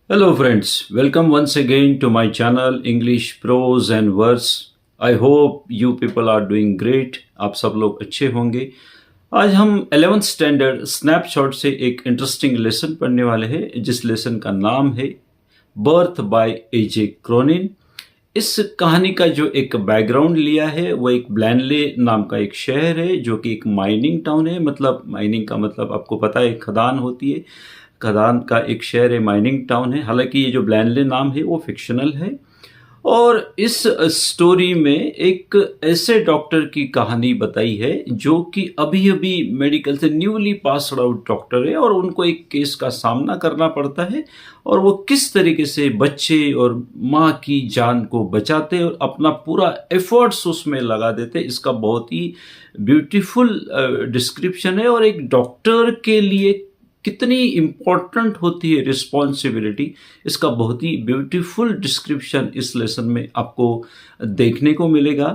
Hello friends, welcome once again to my channel English Prose and Verse. I hope you people are doing great. आप सब लोग अच्छे होंगे। आज हम 11th स्टैंडर्ड स्नैपशॉट से एक इंटरेस्टिंग लेसन पढ़ने वाले हैं जिस लेसन का नाम है बर्थ बाय एजे क्रोनिन। इस कहानी का जो एक बैकग्राउंड लिया है वो एक ब्लैनले नाम का एक शहर है जो कि एक माइनिंग टाउन है। मतलब माइनिंग का मतलब आपको पता है खदान होती है, खदान का एक शहर है, माइनिंग टाउन है। हालांकि ये जो ब्लैनले नाम है वो फिक्शनल है। और इस स्टोरी में एक ऐसे डॉक्टर की कहानी बताई है जो कि अभी अभी मेडिकल से न्यूली पास्ड आउट डॉक्टर है और उनको एक केस का सामना करना पड़ता है और वो किस तरीके से बच्चे और माँ की जान को बचाते और अपना पूरा एफर्ट्स उसमें लगा देते। इसका बहुत ही ब्यूटीफुल डिस्क्रिप्शन है और एक डॉक्टर के लिए कितनी इम्पोर्टेंट होती है रिस्पॉन्सिबिलिटी, इसका बहुत ही ब्यूटीफुल डिस्क्रिप्शन इस लेसन में आपको देखने को मिलेगा।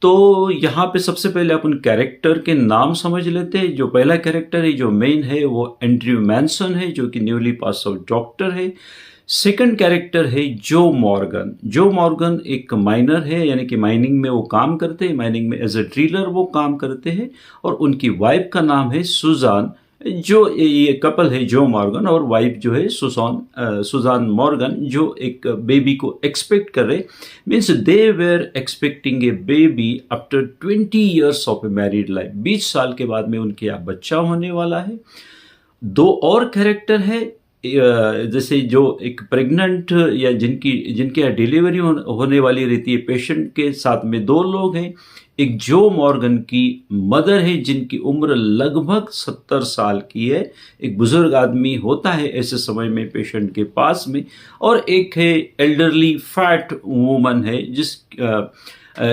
तो यहाँ पे सबसे पहले अपन कैरेक्टर के नाम समझ लेते हैं। जो पहला कैरेक्टर है, जो मेन है, वो एंड्रयू मैनसन है जो कि न्यूली पास आउट डॉक्टर है। सेकंड कैरेक्टर है जो मॉर्गन। जो मॉर्गन एक माइनर है, यानी कि माइनिंग में वो काम करते हैं, माइनिंग में एज ए ड्रिलर वो काम करते हैं। और उनकी वाइफ का नाम है सुजान। जो ये कपल है जो मॉर्गन और वाइफ जो है सुजान मॉर्गन, जो एक बेबी को एक्सपेक्ट कर रहे, means they were expecting a baby after 20 years of A married life. 20 साल के बाद में उनके यहाँ बच्चा होने वाला है। दो और कैरेक्टर है, जैसे जो एक प्रेग्नेंट या जिनके यहाँ डिलीवरी होने वाली रहती है, पेशेंट के साथ में दो लोग हैं। एक जो मॉर्गन की मदर है जिनकी उम्र लगभग 70 साल की है, एक बुजुर्ग आदमी होता है ऐसे समय में पेशेंट के पास में। और एक है एल्डरली फैट वूमन है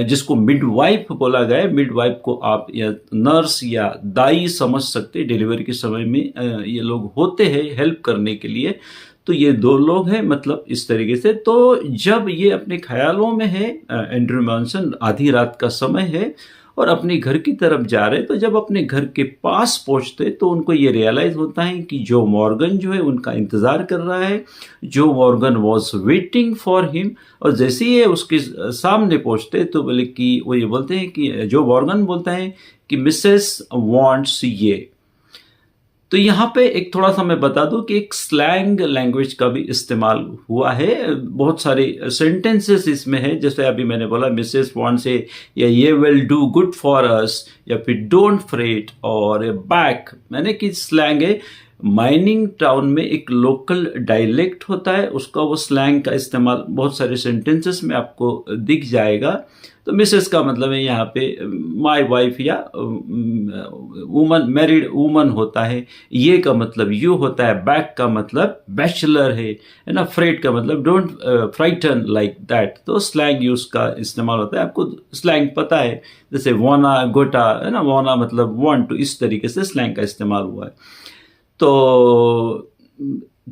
जिसको मिडवाइफ बोला गया है। मिडवाइफ को आप या नर्स या दाई समझ सकते, डिलीवरी के समय में ये लोग होते हैं हेल्प करने के लिए। तो ये दो लोग हैं, मतलब इस तरीके से। तो जब ये अपने ख्यालों में है, एंड्रयू मैनसन, आधी रात का समय है और अपने घर की तरफ जा रहे, तो जब अपने घर के पास पहुंचते तो उनको ये रियलाइज होता है कि जो मॉर्गन जो है उनका इंतजार कर रहा है। जो Morgan was waiting for him. और जैसे ही ये उसके सामने पहुंचते तो बोले कि वो ये बोलते हैं कि जो मॉर्गन बोलता है कि मिसेस वांट्स ये। तो यहाँ पे एक थोड़ा सा मैं बता दूं कि एक स्लैंग लैंग्वेज का भी इस्तेमाल हुआ है। बहुत सारे सेंटेंसेस इसमें है, जैसे अभी मैंने बोला मिसेस वांट से, या ये will do good for us, या फिर डोंट फ्रेट, और बैक, मैंने कि स्लैंग है। माइनिंग टाउन में एक लोकल डायलेक्ट होता है, उसका वो स्लैंग का इस्तेमाल बहुत सारे सेंटेंसेस में आपको दिख जाएगा। तो मिसेस का मतलब है यहाँ पे माय वाइफ या वुमन, मैरिड वुमन होता है। ये का मतलब यू होता है। बैक का मतलब बैचलर है ना। फ्रेट का मतलब डोंट फ्राइटन लाइक दैट। तो स्लैंग यूज का इस्तेमाल होता है। आपको स्लैंग पता है, जैसे वाना गोटा है ना, वाना मतलब वांट, तो इस तरीके से स्लैंग का इस्तेमाल हुआ है। तो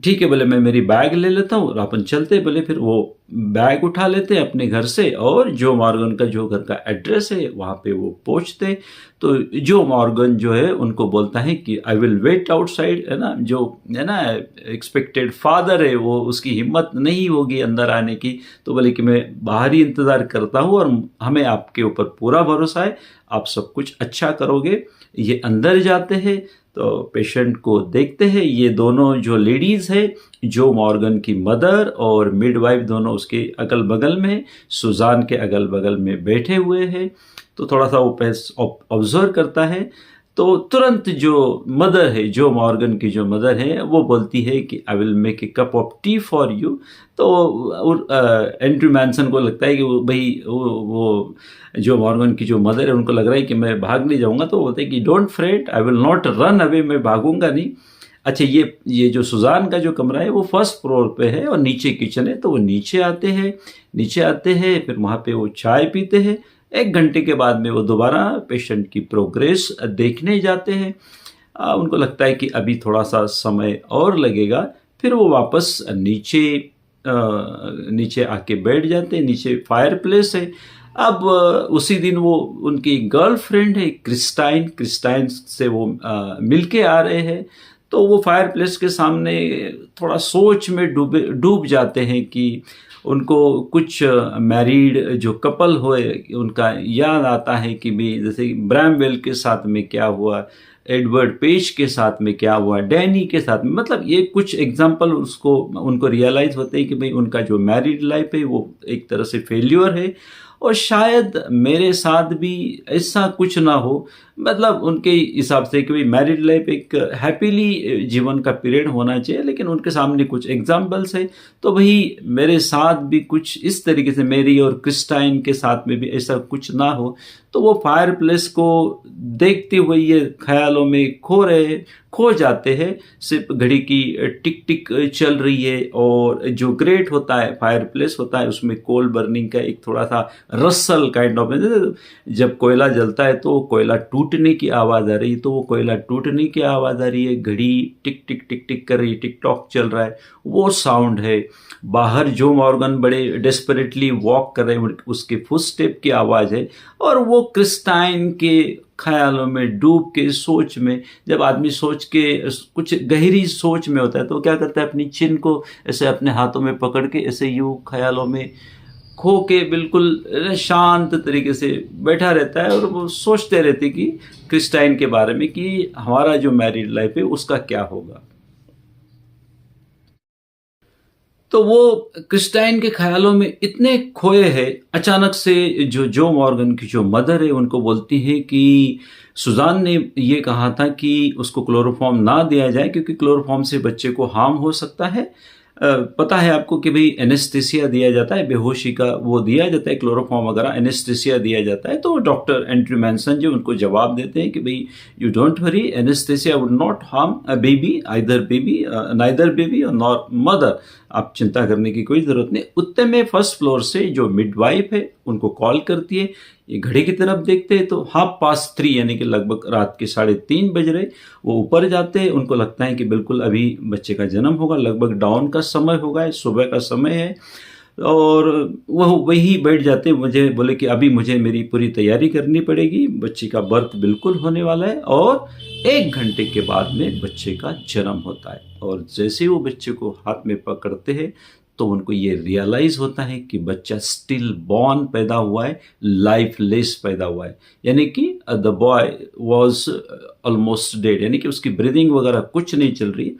ठीक है, बोले मैं मेरी बैग ले लेता हूँ और अपन चलते। बोले फिर वो बैग उठा लेते अपने घर से और जो मॉर्गन का जो घर का एड्रेस है वहाँ पे वो पहुँचते। तो जो मॉर्गन जो है उनको बोलता है कि आई विल वेट आउटसाइड, है ना। जो है ना एक्सपेक्टेड फादर है, वो उसकी हिम्मत नहीं होगी अंदर आने की, तो बोले कि मैं बाहर ही इंतज़ार करता हूँ और हमें आपके ऊपर पूरा भरोसा है, आप सब कुछ अच्छा करोगे। ये अंदर जाते हैं तो पेशेंट को देखते हैं। ये दोनों जो लेडीज़ है, जो मॉर्गन की मदर और मिडवाइफ, दोनों उसके अगल बगल में, सुजान के अगल बगल में बैठे हुए हैं। तो थोड़ा सा वो ऑब्जर्व करता है। तो तुरंत जो मदर है, जो मॉर्गन की जो मदर है, वो बोलती है कि I will make a cup of T for you. तो एंड्रयू मैनसन को लगता है कि वो जो मॉर्गन की जो मदर है उनको लग रहा है कि मैं भाग नहीं जाऊंगा। तो बोलते हैं कि don't freight, I will not run away, मैं भागूंगा नहीं। अच्छा, ये जो सुजान का जो कमरा है वो फर्स्ट फ्लोर पे है और नीचे किचन है। तो वो नीचे आते हैं, फिर वहाँ पे वो चाय पीते हैं। 1 घंटे के बाद में वो दोबारा पेशेंट की प्रोग्रेस देखने जाते हैं। उनको लगता है कि अभी थोड़ा सा समय और लगेगा। फिर वो वापस नीचे आके बैठ जाते हैं। नीचे फायर प्लेस है। अब उसी दिन वो उनकी गर्लफ्रेंड है क्रिस्टाइन से वो मिलके आ रहे हैं। तो वो फायर प्लेस के सामने थोड़ा सोच में डूब जाते हैं कि उनको कुछ मैरिड जो कपल हुए उनका याद आता है कि भी जैसे ब्रैमवेल के साथ में क्या हुआ, एडवर्ड पेज के साथ में क्या हुआ, डैनी के साथ में, मतलब ये कुछ एग्जाम्पल उनको रियलाइज होते हैं कि भाई उनका जो मैरिड लाइफ है वो एक तरह से फेल्यूर है और शायद मेरे साथ भी ऐसा कुछ ना हो। मतलब उनके हिसाब से कि भाई मैरिड लाइफ एक हैप्पीली जीवन का पीरियड होना चाहिए, लेकिन उनके सामने कुछ एग्जाम्पल्स है, तो भाई मेरे साथ भी कुछ इस तरीके से, मेरी और क्रिस्टाइन के साथ में भी ऐसा कुछ ना हो। तो वो फायर प्लेस को देखते हुए ये ख्यालों में खो जाते हैं। सिर्फ घड़ी की टिक टिक चल रही है और जो ग्रेट होता है, फायर प्लेस होता है, उसमें कोल बर्निंग का एक थोड़ा सा रसल काइंड ऑफ, जब कोयला जलता है तो कोयला टूटने की आवाज़ आ रही है, तो वो कोयला टूटने की आवाज़ आ रही है, घड़ी टिक टिक टिक टिक कर रही है, टिक टॉक चल रहा है, वो साउंड है। बाहर जो मॉर्गन बड़े डेस्परेटली वॉक कर रहे हैं, उसके फुटस्टेप की आवाज़ है। और वो क्रिस्टाइन के ख्यालों में डूब के, सोच में, जब आदमी सोच के कुछ गहरी सोच में होता है तो क्या करता है, अपनी चिन को ऐसे अपने हाथों में पकड़ के ऐसे यूं ख्यालों में खो के बिल्कुल शांत तरीके से बैठा रहता है और वो सोचते रहते कि क्रिस्टाइन के बारे में कि हमारा जो मैरिड लाइफ है उसका क्या होगा। तो वो क्रिस्टाइन के ख्यालों में इतने खोए हैं, अचानक से जो मॉर्गन की जो मदर है उनको बोलती है कि सुजान ने ये कहा था कि उसको क्लोरोफॉर्म ना दिया जाए क्योंकि क्लोरोफॉर्म से बच्चे को हार्म हो सकता है। पता है आपको कि भाई एनेस्थीसिया दिया जाता है, बेहोशी का वो दिया जाता है, क्लोरोफॉर्म वगैरह एनेस्थीसिया दिया जाता है। तो डॉक्टर एंड्रयू मैनसन जो उनको जवाब देते हैं कि भाई you don't worry, anaesthesia would not harm a baby, neither baby और नॉर मदर, आप चिंता करने की कोई ज़रूरत नहीं। उतने में फर्स्ट फ्लोर से जो मिडवाइफ है उनको कॉल करती है। ये घड़ी की तरफ देखते हैं तो 3:30 यानी कि लगभग रात के 3:30 बज रहे। वो ऊपर जाते हैं, उनको लगता है कि बिल्कुल अभी बच्चे का जन्म होगा, लगभग डाउन का समय होगा, सुबह का समय है। और वह वही बैठ जाते, मुझे बोले कि अभी मुझे मेरी पूरी तैयारी करनी पड़ेगी, बच्चे का बर्थ बिल्कुल होने वाला है और 1 घंटे के बाद में बच्चे का जन्म होता है। और जैसे ही वो बच्चे को हाथ में पकड़ते हैं तो उनको ये रियलाइज़ होता है कि बच्चा स्टिल बॉर्न पैदा हुआ है, लाइफलेस पैदा हुआ है, यानी कि the boy was almost dead, यानी कि उसकी ब्रीदिंग वगैरह कुछ नहीं चल रही।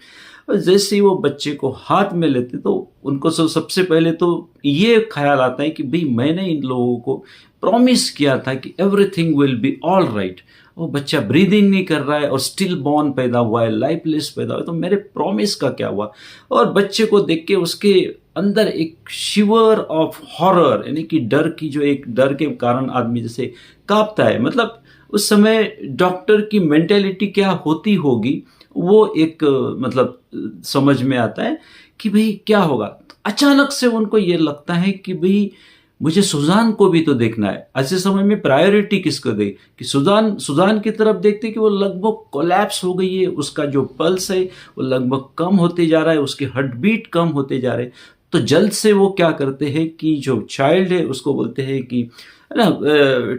और जैसे ही वो बच्चे को हाथ में लेते तो उनको सबसे पहले तो ये ख्याल आता है कि भाई मैंने इन लोगों को प्रॉमिस किया था कि everything will be all right. वो बच्चा ब्रीदिंग नहीं कर रहा है और स्टिल बॉर्न पैदा हुआ है, लाइफलेस पैदा हुआ है, तो मेरे प्रॉमिस का क्या हुआ। और बच्चे को देख के उसके अंदर एक शिवर ऑफ हॉरर, यानी कि डर की, जो एक डर के कारण आदमी जैसे कांपता है, मतलब उस समय डॉक्टर की मेंटेलिटी क्या होती होगी वो एक मतलब समझ में आता है कि भाई क्या होगा। तो अचानक से उनको ये लगता है कि भाई मुझे सुजान को भी तो देखना है। ऐसे समय में प्रायोरिटी किसको दे, कि सुजान की तरफ देखते कि वो लगभग कोलैप्स हो गई है, उसका जो पल्स है वो लगभग कम होते जा रहा है, उसके हार्ट बीट कम होते जा रहे हैं। तो जल्द से वो क्या करते हैं कि जो चाइल्ड है उसको बोलते हैं कि ना,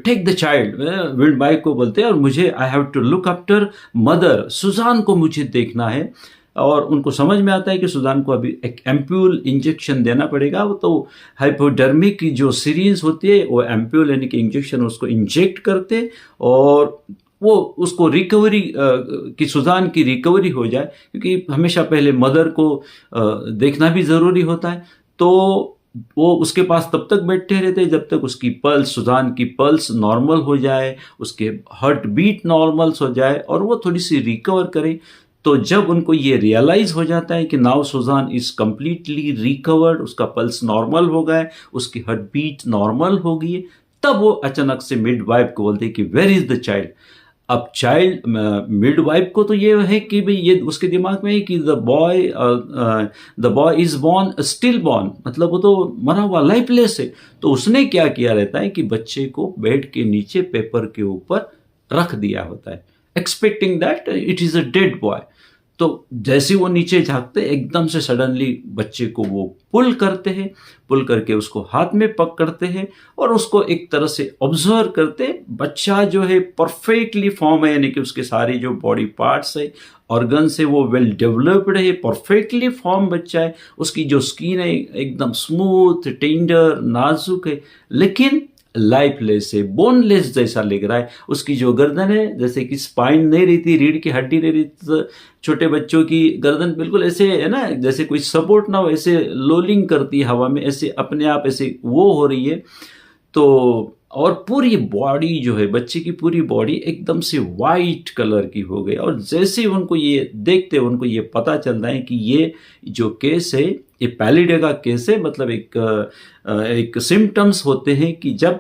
टेक द चाइल्ड, विंड बाइक को बोलते हैं, और मुझे I have to look after mother, Susan को मुझे देखना है। और उनको समझ में आता है कि सुजान को अभी एक एम्प्यूल इंजेक्शन देना पड़ेगा। वो तो हाइपोडर्मिक की जो सीरीज होती है वो एम्प्यूल यानी कि इंजेक्शन उसको इंजेक्ट करते और वो उसको रिकवरी की, सुजान की रिकवरी हो जाए, क्योंकि हमेशा पहले मदर को देखना भी ज़रूरी होता है। तो वो उसके पास तब तक बैठे रहते जब तक उसकी पल्स, सुजान की पल्स नॉर्मल हो जाए, उसके हार्ट बीट नॉर्मल हो जाए और वो थोड़ी सी रिकवर करे। तो जब उनको ये रियलाइज हो जाता है कि now Susan is completely recovered, उसका पल्स नॉर्मल हो गया है, उसकी हार्ट बीट नॉर्मल हो गई है, तब वो अचानक से मिडवाइफ को बोलते हैं कि वेयर इज द चाइल्ड। अब चाइल्ड, मिडवाइफ को तो ये है कि भाई ये उसके दिमाग में है कि the boy is born, still born, मतलब वो तो मरा हुआ, लाइफलेस है। तो उसने क्या किया रहता है कि बच्चे को बेड के नीचे पेपर के ऊपर रख दिया होता है, expecting that it is a dead boy. तो जैसे वो नीचे झांकते एकदम से सडनली बच्चे को वो पुल करते हैं, पुल करके उसको हाथ में पकड़ते हैं और उसको एक तरह से ऑब्जर्व करते। बच्चा जो है परफेक्टली फॉर्म है, यानी कि उसके सारे जो बॉडी पार्ट्स है ऑर्गन से वो वेल डेवलप्ड है, परफेक्टली फॉर्म बच्चा है, उसकी जो स्किन है एकदम स्मूथ टेंडर नाजुक है, लेकिन लाइफलेस है, बोनलेस जैसा लग रहा है। उसकी जो गर्दन है जैसे कि स्पाइन नहीं रहती, रीढ़ की हड्डी नहीं रहती, तो छोटे बच्चों की गर्दन बिल्कुल ऐसे है ना, जैसे कोई सपोर्ट ना हो, ऐसे लोलिंग करती है हवा में, ऐसे अपने आप ऐसे वो हो रही है। तो और पूरी बॉडी जो है, बच्चे की पूरी बॉडी एकदम से वाइट कलर की हो गई, और जैसे ही उनको ये देखते उनको ये पता चलता है कि ये जो केस है ये पैलिडे का केस है। मतलब एक सिम्टम्स होते हैं कि जब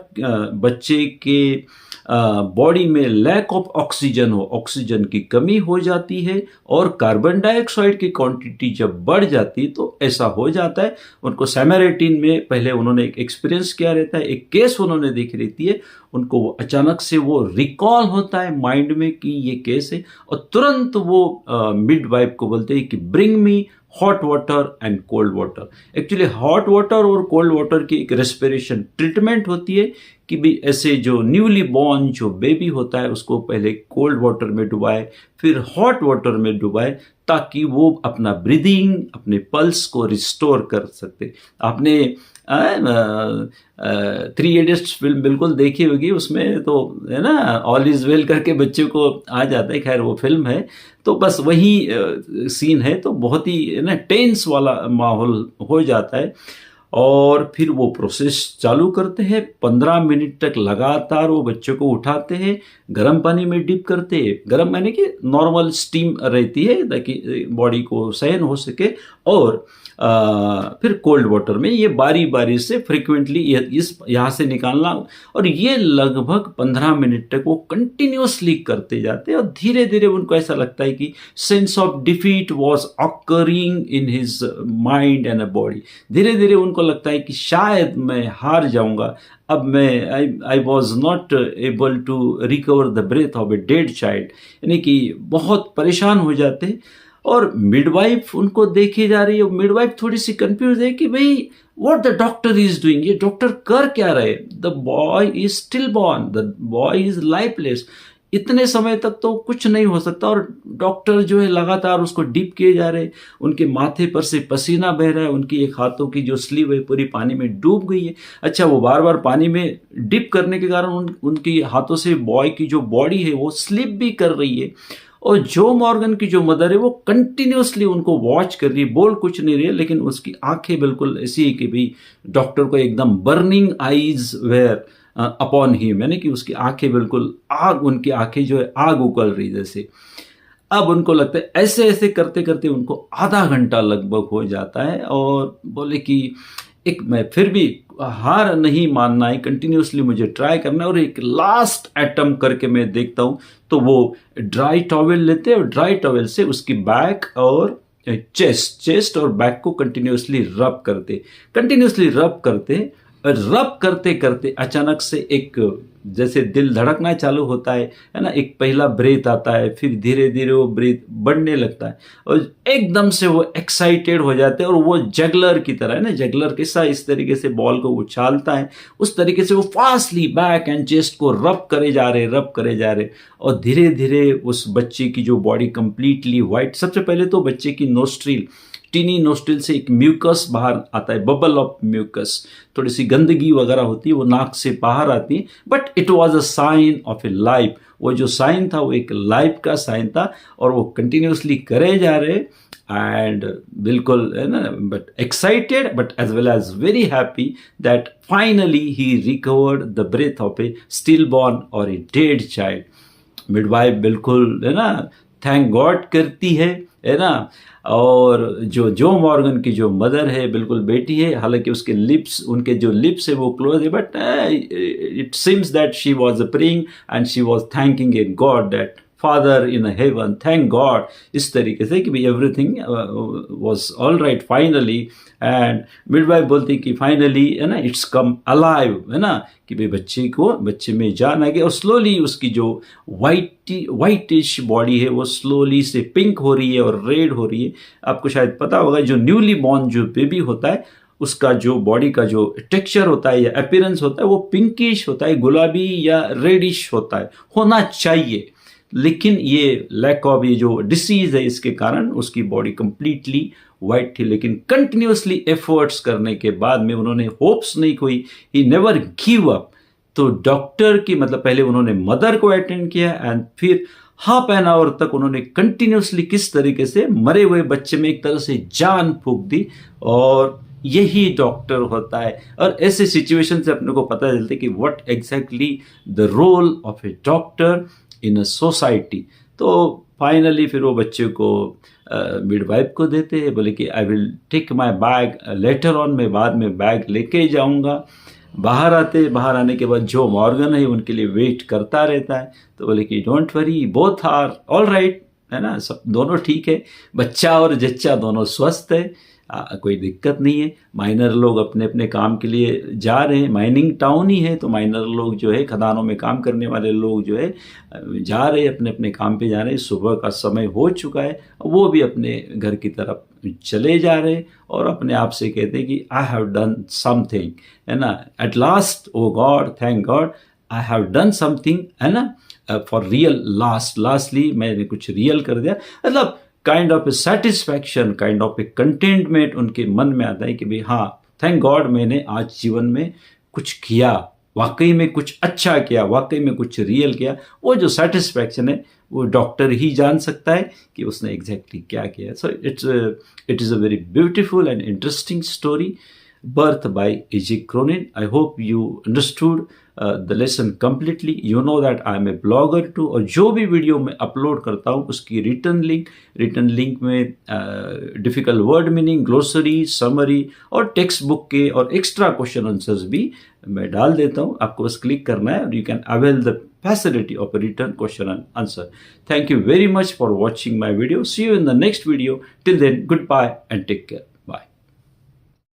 बच्चे के बॉडी में लैक ऑफ ऑक्सीजन हो, ऑक्सीजन की कमी हो जाती है और कार्बन डाइऑक्साइड की क्वांटिटी जब बढ़ जाती है तो ऐसा हो जाता है। उनको सैमारिटन में पहले उन्होंने एक एक्सपीरियंस किया रहता है, एक केस उन्होंने देखी रहती है, उनको वो अचानक से वो रिकॉल होता है माइंड में कि ये केस है, और तुरंत वो मिडवाइफ को बोलते हैं कि bring me hot water and cold water. Actually hot water और कोल्ड वाटर की एक रेस्पिरेशन ट्रीटमेंट होती है कि भी ऐसे जो न्यूली बॉर्न जो बेबी होता है उसको पहले कोल्ड वाटर में डुबाए, फिर हॉट वाटर में डुबाए, ताकि वो अपना ब्रीदिंग, अपने पल्स को रिस्टोर कर सकते। आपने 3 इडियट्स फिल्म बिल्कुल देखी होगी, उसमें तो है ना ऑल इज वेल करके बच्चे को आ जाता है, खैर वो फिल्म है, तो बस वही सीन है, तो बहुत ही है ना टेंस वाला माहौल हो जाता है। और फिर वो प्रोसेस चालू करते हैं, 15 मिनट तक लगातार वो बच्चों को उठाते हैं, गर्म पानी में डिप करते हैं, गर्म यानी कि नॉर्मल स्टीम रहती है ताकि बॉडी को सहन हो सके, और फिर कोल्ड वाटर में ये बारी बारी से फ्रिक्वेंटली इस यहाँ से निकालना, और ये लगभग 15 मिनट तक वो कंटिन्यूसली करते जाते हैं। और धीरे धीरे उनको ऐसा लगता है कि sense of defeat was occurring in his mind and body. धीरे धीरे उनको लगता है कि शायद मैं हार जाऊंगा, अब मैं I was not able to recover the breath of a dead child, यानी कि बहुत परेशान हो जाते हैं। और मिडवाइफ उनको देखी जा रही है, मिडवाइफ थोड़ी सी कंफ्यूज है कि भाई what the doctor is doing, ये डॉक्टर कर क्या रहे, the boy is still born, the boy is lifeless, इतने समय तक तो कुछ नहीं हो सकता, और डॉक्टर जो है लगातार उसको डिप किए जा रहे, उनके माथे पर से पसीना बह रहा है, उनकी एक हाथों की जो स्लीव है पूरी पानी में डूब गई है। अच्छा, वो बार बार पानी में डिप करने के कारण उनकी हाथों से बॉय की जो बॉडी है वो स्लिप भी कर रही है, और जो मॉर्गन की जो मदर है वो कंटिन्यूसली उनको वॉच कर रही है, बोल कुछ नहीं रही है, लेकिन उसकी आंखें बिल्कुल ऐसी है कि भाई डॉक्टर को एकदम burning eyes were upon him, यानी कि उसकी आंखें बिल्कुल आग, उनकी आंखें जो है आग उगल रही जैसे। अब उनको लगता है ऐसे ऐसे करते करते उनको आधा घंटा लगभग हो जाता है, और बोले कि एक मैं फिर भी हार नहीं मानना है, कंटिन्यूसली मुझे ट्राई करना है, और एक लास्ट अटेम्प्ट करके मैं देखता हूँ। तो वो ड्राई टॉवेल लेते हैं और ड्राई टॉवेल से उसकी बैक और चेस्ट और बैक को कंटिन्यूसली रब करते, और रब करते करते अचानक से एक जैसे दिल धड़कना चालू होता है ना, एक पहला ब्रेथ आता है, फिर धीरे धीरे वो ब्रेथ बढ़ने लगता है, और एकदम से वो एक्साइटेड हो जाते हैं, और वो जगलर की तरह है ना, जगलर कैसा इस तरीके से बॉल को उछालता है, उस तरीके से वो फास्टली बैक एंड चेस्ट को रब करे जा रहे, और धीरे धीरे उस बच्चे की जो बॉडी कंप्लीटली वाइट। सबसे पहले तो बच्चे की नोस्ट्रिल, टीनी नोस्ट्रिल से एक म्यूकस बाहर आता है, बबल ऑफ म्यूकस, थोड़ी सी गंदगी वगैरह होती है वो नाक से बाहर आती है, but it was a sign of a life. वो जो साइन था वो एक लाइफ का साइन था, और वो कंटिन्यूसली करे जा रहे, एंड बिल्कुल है ना, but excited but as well as very happy that finally he recovered the breath of a stillborn और ए डेड चाइल्ड। मिडवाइफ बिल्कुल है ना थैंक गॉड करती है ना, और जो मॉर्गन की जो मदर है बिल्कुल बेटी है, हालांकि उसके लिप्स, उनके जो लिप्स है वो क्लोज है, but it seems that she was praying and she was thanking a god that father in heaven, thank God, इस तरीके से कि भाई everything was all right finally. And midwife बोलती कि फाइनली है ना इट्स कम अलाइव, है ना, कि भाई बच्चे में जान आ गई, और स्लोली उसकी जो वाइटिश बॉडी है वो स्लोली से पिंक हो रही है और रेड हो रही है। आपको शायद पता होगा जो न्यूली बॉर्न जो बेबी होता है उसका जो बॉडी का जो टेक्सचर होता है या अपीयरेंस होता है वो पिंकिश होता है, गुलाबी या रेडिश होता है, होना चाहिए। लेकिन ये लैक ऑफ ये जो डिसीज है इसके कारण उसकी बॉडी कंप्लीटली वाइट थी, लेकिन कंटिन्यूसली एफर्ट्स करने के बाद में उन्होंने होप्स नहीं खोई, ही नेवर गिव अप। तो डॉक्टर की मतलब पहले उन्होंने मदर को अटेंड किया एंड फिर हाफ एन आवर तक उन्होंने कंटिन्यूसली किस तरीके से मरे हुए बच्चे में एक तरह से जान फूंक दी, और यही डॉक्टर होता है। और ऐसे सिचुएशन से अपने को पता चलता है कि what exactly the role of a doctor in a society. तो फाइनली फिर वो बच्चे को मिडवाइफ को देते हैं, बोले कि I will take my bag later on, मैं बाद में बैग लेके जाऊंगा। बाहर आने के बाद जो मॉर्गन है उनके लिए वेट करता रहता है, तो बोले कि don't worry, both are all right, है ना, सब दोनों ठीक है, बच्चा और जच्चा दोनों स्वस्थ है, कोई दिक्कत नहीं है। माइनर लोग अपने अपने काम के लिए जा रहे हैं, माइनिंग टाउन ही है तो माइनर लोग जो है खदानों में काम करने वाले लोग जो है जा रहे हैं, अपने अपने काम पे जा रहे हैं। सुबह का समय हो चुका है, वो भी अपने घर की तरफ चले जा रहे हैं और अपने आप से कहते हैं कि आई हैव डन समथिंग, है ना, at last, oh god, thank god, I have done something, है ना, फॉर रियल, लास्टली मैंने कुछ रियल कर दिया। मतलब kind of a satisfaction, kind of a contentment उनके मन में आता है कि भाई हाँ, थैंक गॉड, मैंने आज जीवन में कुछ किया, वाकई में कुछ अच्छा किया, वाकई में कुछ रियल किया। वो जो सेटिस्फैक्शन है वो डॉक्टर ही जान सकता है कि उसने एग्जैक्टली क्या किया। So it is a very beautiful and interesting story, Birth by A.J. Cronin. I hope you understood the lesson completely. You know that I am a blogger too, और जो भी वीडियो मैं अपलोड करता हूँ उसकी return link में difficult word meaning, glossary, summary और textbook के और एक्स्ट्रा क्वेश्चन आंसर्स भी मैं डाल देता हूँ। आपको बस क्लिक करना है और you can avail the facility of a written question and answer. Thank you very much for watching my video. See you in the next video. Till then, goodbye and take care.